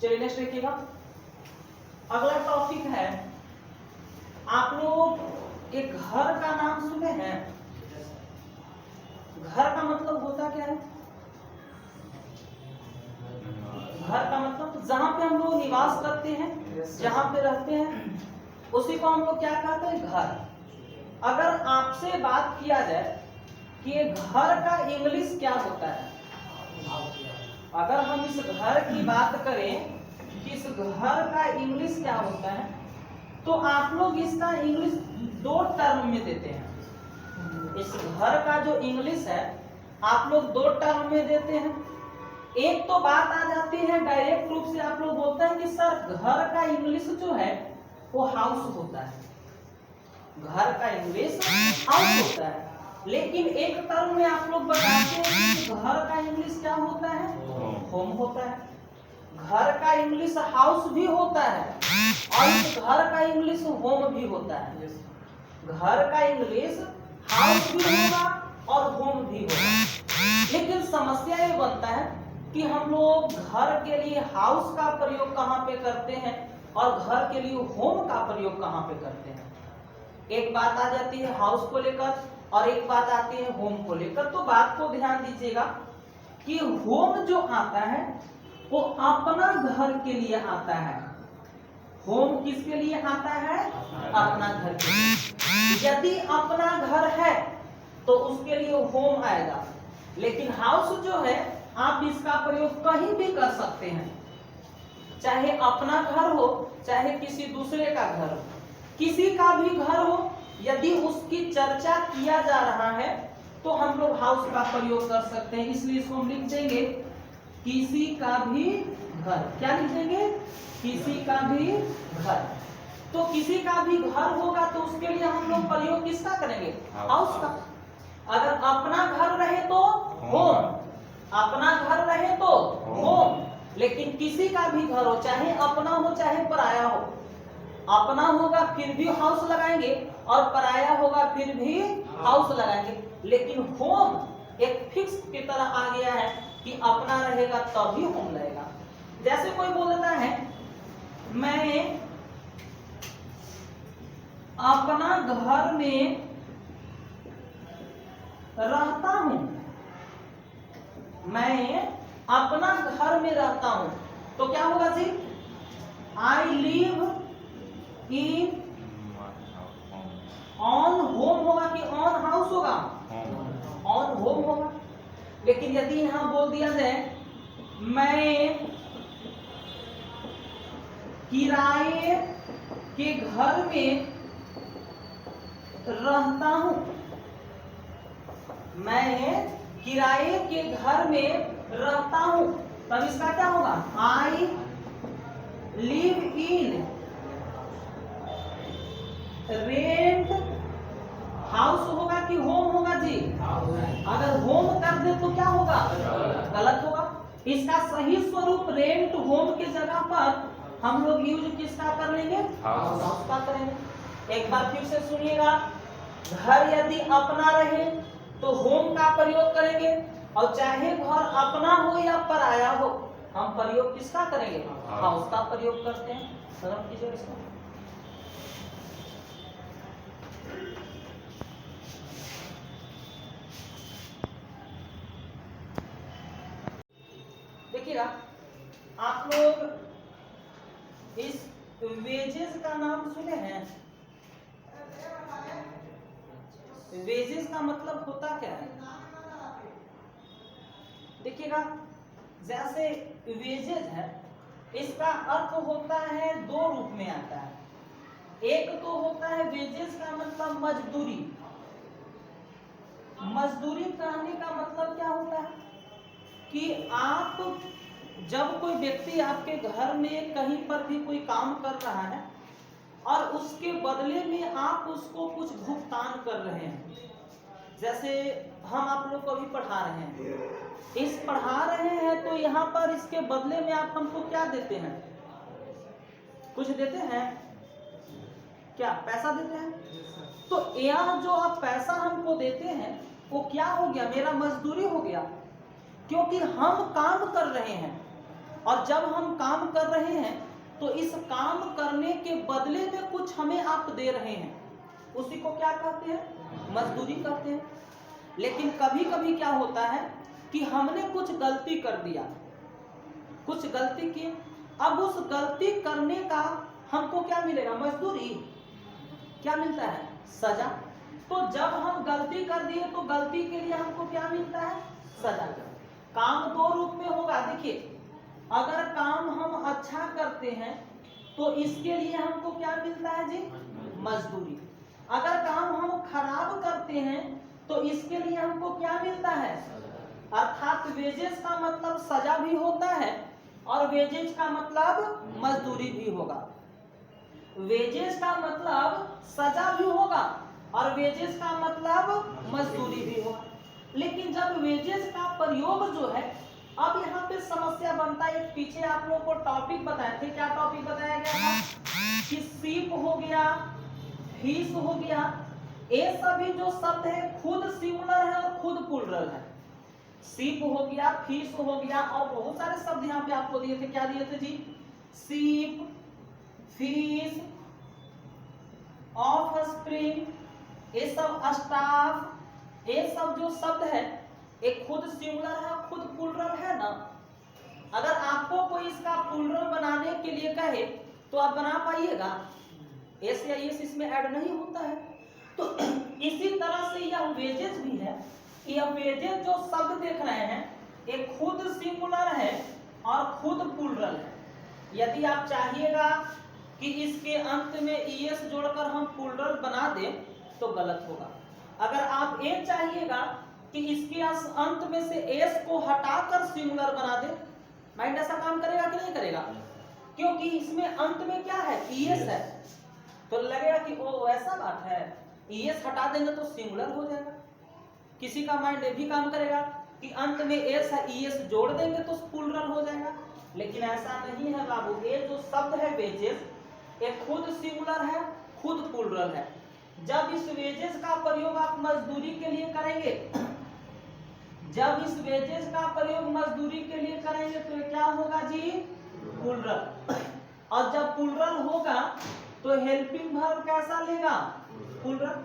चलिए नेक्स्ट देखिएगा। अगला टॉपिक है, आप लोग एक घर का नाम सुने हैं? घर का मतलब होता क्या है? घर का मतलब जहां पे हम लोग निवास करते हैं, जहां पे रहते हैं, उसी को हम लोग क्या कहते हैं? घर। अगर आपसे बात किया जाए कि घर का इंग्लिश क्या होता है, अगर हम इस घर की बात करें कि इस घर का इंग्लिश क्या होता है, तो आप लोग इसका इंग्लिश दो टर्म में देते हैं। इस घर का जो इंग्लिश है आप लोग दो टर्म में देते हैं। एक तो बात आ जाती है डायरेक्ट रूप से आप लोग बोलते हैं कि सर घर का इंग्लिश जो है वो हाउस होता है, घर का इंग्लिश हाउस होता है। लेकिन एक टर्म में आप लोग बताते हैं कि घर का इंग्लिश क्या होता है? होम होता है। घर का इंग्लिश हाउस भी होता है और इस घर का इंग्लिश होम भी होता है। घर का इंग्लिश हाउस भी होगा और होम भी होगा। लेकिन समस्या ये बनता है कि हम लोग घर के लिए हाउस का प्रयोग कहाँ पे करते हैं और घर के लिए होम का प्रयोग कहाँ पे करते हैं। एक बात आ जाती है हाउस को लेकर और एक बात आती है होम को लेकर। तो बात को ध्यान दीजिएगा कि होम जो आता है वो अपना घर के लिए आता है। होम किसके लिए आता है? अपना घर के लिए। यदि अपना घर है तो उसके लिए होम आएगा। लेकिन हाउस जो है आप इसका प्रयोग कहीं भी कर सकते हैं, चाहे अपना घर हो चाहे किसी दूसरे का घर हो, किसी का भी घर हो, यदि उसकी चर्चा किया जा रहा है तो हम लोग हाउस का प्रयोग कर सकते हैं। इसलिए इसको हम लिख देंगे किसी का भी घर। क्या लिख देंगे? किसी का भी घर। तो किसी का भी घर होगा तो उसके लिए हम लोग प्रयोग किसका करेंगे? हाउस का। अगर अपना घर रहे तो होम, अपना घर रहे तो होम। लेकिन किसी का भी घर हो, चाहे अपना हो चाहे पराया हो, अपना होगा फिर भी हाउस लगाएंगे और पराया होगा फिर भी हाउस लगाएंगे। लेकिन होम एक फिक्स की तरह आ गया है कि अपना रहेगा तभी होम लगेगा। जैसे कोई बोलता है मैं अपना घर में रहता हूं, मैं अपना घर में रहता हूं, तो क्या होगा जी? I live in on home होगा कि ऑन हाउस होगा? ऑन होम होगा। लेकिन यदि यहां बोल दिया जाए मैं किराए के घर में रहता हूं, मैं किराए के घर में रहता हूं, तब इसका क्या होगा? आई लिव इन रेंट हाउस होगा कि होम होगा जी? अगर होम कर दे तो क्या होगा? गलत होगा। इसका सही स्वरूप रेंट होम के जगह पर हम लोग यूज किसका कर लेंगे? हाउस का करेंगे। एक बार फिर से सुनिएगा, घर यदि अपना रहे तो होम का प्रयोग करेंगे और चाहे घर अपना हो या पराया हो हम प्रयोग किसका करेंगे? हाउस का प्रयोग करते हैं। समझ कीजिए इसको। देखिएगा, आप लोग इस वेजेस का नाम सुने हैं? वेजेस का मतलब होता क्या है? देखिएगा, जैसे वेजेस है इसका अर्थ होता है दो रूप में आता है। एक तो होता है वेजेस का मतलब मजदूरी। मजदूरी कहने का मतलब क्या होता है कि आप जब कोई व्यक्ति आपके घर में कहीं पर भी कोई काम कर रहा है और उसके बदले में आप उसको कुछ भुगतान कर रहे हैं। जैसे हम आप लोग को अभी पढ़ा रहे हैं, इस पढ़ा रहे हैं तो यहाँ पर इसके बदले में आप हमको क्या देते हैं? कुछ देते हैं क्या? पैसा देते हैं। तो यह जो आप पैसा हमको देते हैं वो क्या हो गया? मेरा मजदूरी हो गया, क्योंकि हम काम कर रहे हैं। और जब हम काम कर रहे हैं तो इस काम करने के बदले में कुछ हमें आप दे रहे हैं, उसी को क्या कहते हैं? मजदूरी कहते हैं। लेकिन कभी कभी क्या होता है कि हमने कुछ गलती कर दिया, कुछ गलती की, अब उस गलती करने का हमको क्या मिलेगा? मजदूरी। क्या मिलता है? सजा। तो जब हम गलती कर दिए तो गलती के लिए हमको क्या मिलता है? सजा। काम दो रूप में होगा। देखिए, अगर काम हम अच्छा करते हैं तो इसके लिए हमको क्या मिलता है जी? मजदूरी। अगर काम हम खराब करते हैं तो इसके लिए हमको क्या मिलता है? अर्थात वेजेस का मतलब सजा भी होता है और वेजेस का मतलब मजदूरी भी होगा। वेजेस का मतलब सजा भी होगा और वेजेस का मतलब मजदूरी भी होगा। लेकिन जब वेजेस का प्रयोग जो है, अब यहाँ पे समस्या बनता है। एक पीछे आप लोगों को टॉपिक बताए थे, क्या टॉपिक बताया गया था? कि सीप हो गया, फीस हो गया, ये सभी जो शब्द है खुद सिंगुलर है और खुद प्लूरल है। सीप हो गया, फीस हो गया और बहुत सारे शब्द यहाँ पे आपको दिए थे। क्या दिए थे जी? सीप, फीस, ऑफ स्प्रिंग, ये सब स्टाफ, ये सब जो शब्द है एक खुद सिंगुलर है, खुद प्लूरल है ना। अगर आपको कोई इसका प्लूरल बनाने के लिए कहे तो आप बना पाइएगा? एस या एस इसमें ऐड नहीं होता है। तो इसी तरह से यह वेजेस भी है। यह वेजेस जो शब्द देख रहे हैं एक खुद सिंगुलर है और खुद प्लूरल है। यदि आप चाहिएगा कि इसके अंत में एस जोड़कर हम प्लूरल बना दें तो गलत होगा। अगर आप ये चाहिएगा कि इसके अंत में से एस को हटाकर सिंगुलर बना दे, माइंड ऐसा काम करेगा कि नहीं करेगा? क्योंकि इसमें अंत में क्या है? ईएस है, तो लगेगा कि ओ ऐसा बात है, ईएस हटा देंगे तो सिंगुलर हो जाएगा। किसी का माइंड ये भी काम करेगा कि अंत में एस है, ईएस जोड़ देंगे तो प्लूरल हो जाएगा। लेकिन ऐसा नहीं है बाबू। ये जो शब्द है वेजेस, ये खुद सिंगुलर है, खुद प्लूरल है। जब इस वेजेस का प्रयोग आप मजदूरी के लिए करेंगे, जब इस वेजेस का प्रयोग मजदूरी के लिए करेंगे तो क्या होगा जी? प्लूरल। और जब प्लूरल होगा तो हेल्पिंग वर्ब कैसा लेगा? प्लूरल।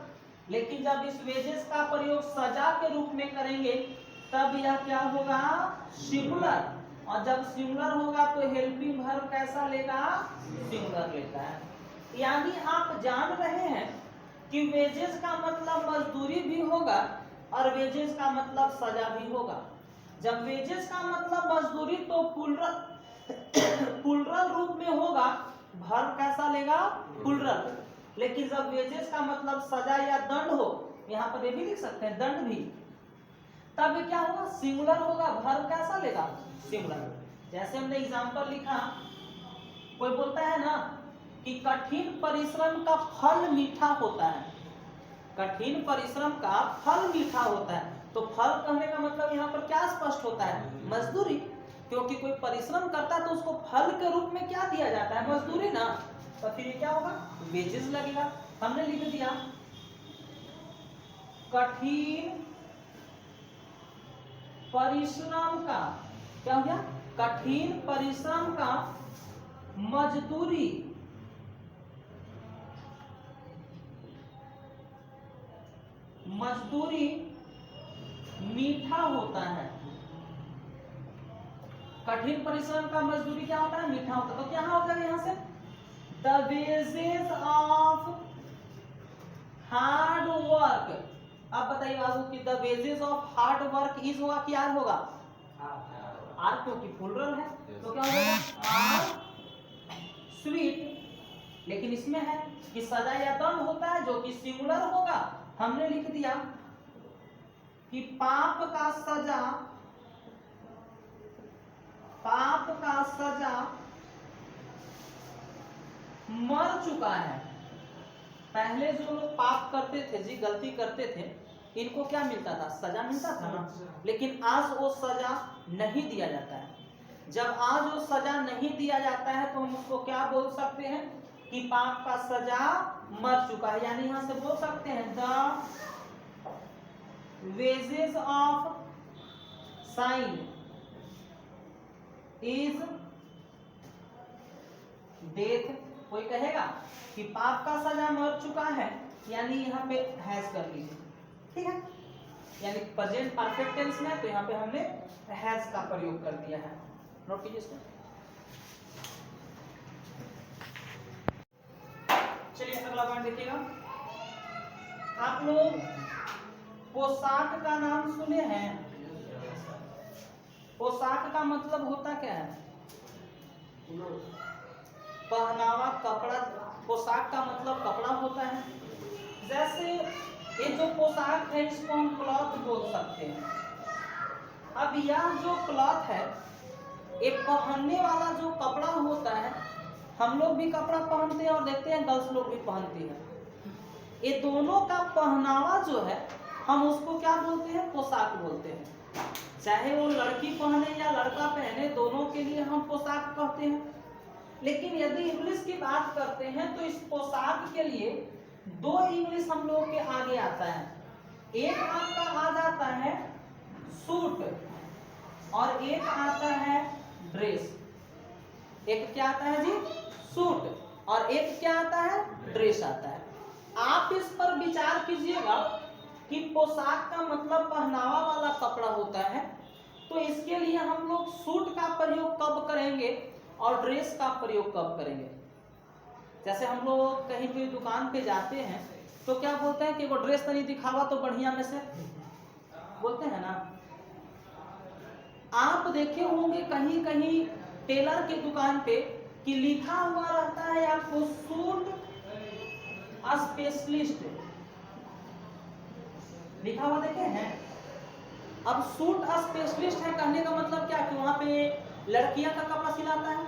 लेकिन जब इस वेजेस का प्रयोग सजा के रूप में करेंगे तब यह क्या होगा? सिंगुलर। और जब सिंगुलर होगा तो हेल्पिंग वर्ब कैसा लेगा? सिंगुलर लेता है। यानी आप जान रहे हैं कि वेजेस का मतलब मजदूरी भी होगा और वेजेस का मतलब सजा भी होगा। जब वेजेस का मतलब मजदूरी तो प्लूरल रूप में होगा, वर्ब कैसा लेगा? प्लूरल। लेकिन जब वेजेस का मतलब सजा या दंड हो, यहाँ पर ये भी लिख सकते हैं दंड भी, तब क्या होगा? सिंगुलर होगा। वर्ब कैसा लेगा? सिंगुलर। जैसे हमने एग्जांपल लिखा, कोई बोलता है ना कि कठिन परिश्रम का फल मीठा होता है। कठिन परिश्रम का फल मीठा होता है, तो फल कहने का मतलब यहाँ पर क्या स्पष्ट होता है? मजदूरी। क्योंकि कोई परिश्रम करता है तो उसको फल के रूप में क्या दिया जाता है? मजदूरी ना। तो फिर क्या होगा? वेजेस लगेगा। हमने लिख दिया कठिन परिश्रम का, क्या हो गया? कठिन परिश्रम का मजदूरी मीठा होता है। कठिन परिश्रम का मजदूरी क्या होता है? मीठा होता है। तो क्या हो जाएगा यहाँ से? The wages of hard work. अब बताइए बाबू कि the wages of hard work is होगा कि आर होगा? आर, क्योंकि प्लूरल है तो क्या होगा? Are sweet. लेकिन इसमें है कि सजा या दंड होता है जो कि सिंगुलर होगा। हमने लिख दिया कि पाप का सजा मर चुका है। पहले जो लोग पाप करते थे जी, गलती करते थे, इनको क्या मिलता था? सजा मिलता था ना। लेकिन आज वो सजा नहीं दिया जाता है। जब आज वो सजा नहीं दिया जाता है तो हम उसको क्या बोल सकते हैं? कि पाप का सजा मर चुका है। यानी यहां से बोल सकते हैं the wages of sine is death, कोई कहेगा कि पाप का सजा मर चुका है, यानी यहाँ पे हैज कर लीजिए, ठीक है, यानी प्रेजेंट परफेक्ट टेंस में, तो यहाँ पे हमने हैज का प्रयोग कर दिया है। नोट कीजिए इसको। चलिए अगला पॉइंट देखिएगा। आप लोग पोशाक का नाम सुने हैं? पोशाक का मतलब होता क्या है? पहनावा, कपड़ा। पोशाक का मतलब कपड़ा होता है। जैसे ये जो पोशाक है इसको हम क्लॉथ बोल सकते हैं। अब यह जो क्लॉथ है, ये पहनने वाला जो कपड़ा होता है, हम लोग भी कपड़ा पहनते हैं और देखते हैं गर्ल्स लोग भी पहनती है। ये दोनों का पहनावा जो है, हम उसको क्या बोलते हैं? पोशाक बोलते हैं। चाहे वो लड़की पहने या लड़का पहने, दोनों के लिए हम पोशाक कहते हैं। लेकिन यदि इंग्लिश की बात करते हैं तो इस पोशाक के लिए दो इंग्लिश हम लोग के आगे आता है। एक आपका आ जाता है सूट और एक आता है ड्रेस। एक क्या आता है जी? सूट, और एक क्या आता है? ड्रेस आता है। आप इस पर विचार कीजिएगा कि पोशाक का मतलब पहनावा वाला कपड़ा होता है, तो इसके लिए हम लोग सूट का प्रयोग कब करेंगे और ड्रेस का प्रयोग कब करेंगे? जैसे हम लोग कहीं भी दुकान पे जाते हैं तो क्या बोलते हैं कि वो ड्रेस तो नहीं दिखावा तो बढ़िया में से, बोलते हैं ना। आप देखे होंगे कहीं कहीं टेलर की दुकान पे कि लिखा हुआ रहता है आपको सूट स्पेशलिस्ट, लिखा हुआ देखे हैं। अब सूट स्पेशलिस्ट है कहने का मतलब क्या कि वहां पे लड़कियां का कपड़ा सिलाता है,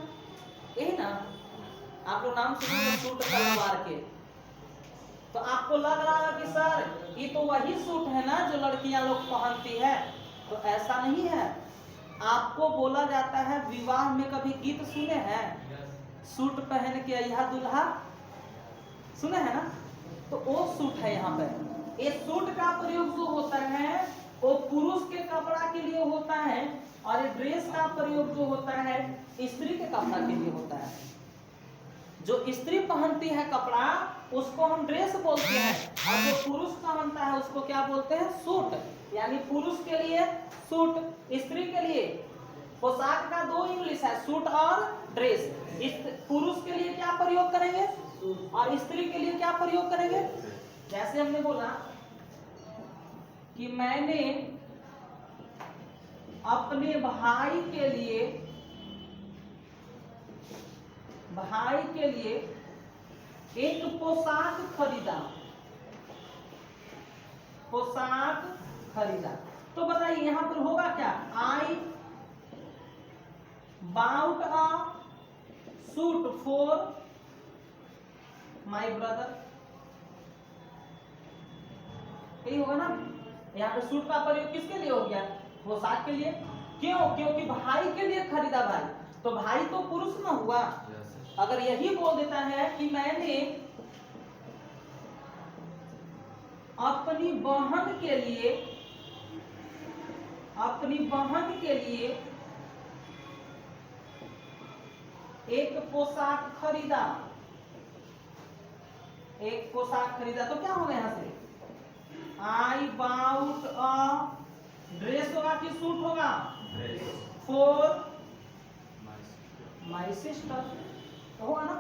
यही ना। आप लोग नाम सुने सूट सलवार के, तो आपको लग रहा है कि सर ये तो वही सूट है ना जो लड़कियां लोग पहनती है, तो ऐसा नहीं है। आपको बोला जाता है, विवाह में कभी गीत सुने हैं? सूट पहन के यह दुल्हा, सुने हैं ना? तो वो सूट है। यहाँ पे ये सूट का प्रयोग जो होता है वो पुरुष के कपड़ा के लिए होता है, और ये ड्रेस का प्रयोग जो होता है स्त्री के कपड़ा के लिए होता है। जो स्त्री पहनती है कपड़ा उसको हम ड्रेस बोलते हैं, और जो पुरुष पहनता है उसको क्या बोलते हैं? सूट। यानी पुरुष के लिए सूट, स्त्री के लिए पोशाक का दो इंग्लिश है, सूट और ड्रेस। पुरुष के लिए क्या प्रयोग करेंगे और स्त्री के लिए क्या प्रयोग करेंगे? जैसे हमने बोला कि मैंने अपने भाई के लिए एक पोशाक खरीदा, तो बताइए यहां पर होगा क्या? I bought a suit for my brother, यही होगा ना। यहाँ पे सूट का प्रयोग किसके लिए हो गया? पोशाक के लिए। क्यों? क्योंकि भाई के लिए खरीदा भाई, तो भाई तो पुरुष ना हुआ। अगर यही बोल देता है कि मैंने अपनी बहन के लिए एक पोशाक खरीदा, तो क्या होगा यहाँ से? आई बाउट अ ड्रेस होगा कि सूट होगा? फॉर माई सिस्टर, तो होगा ना।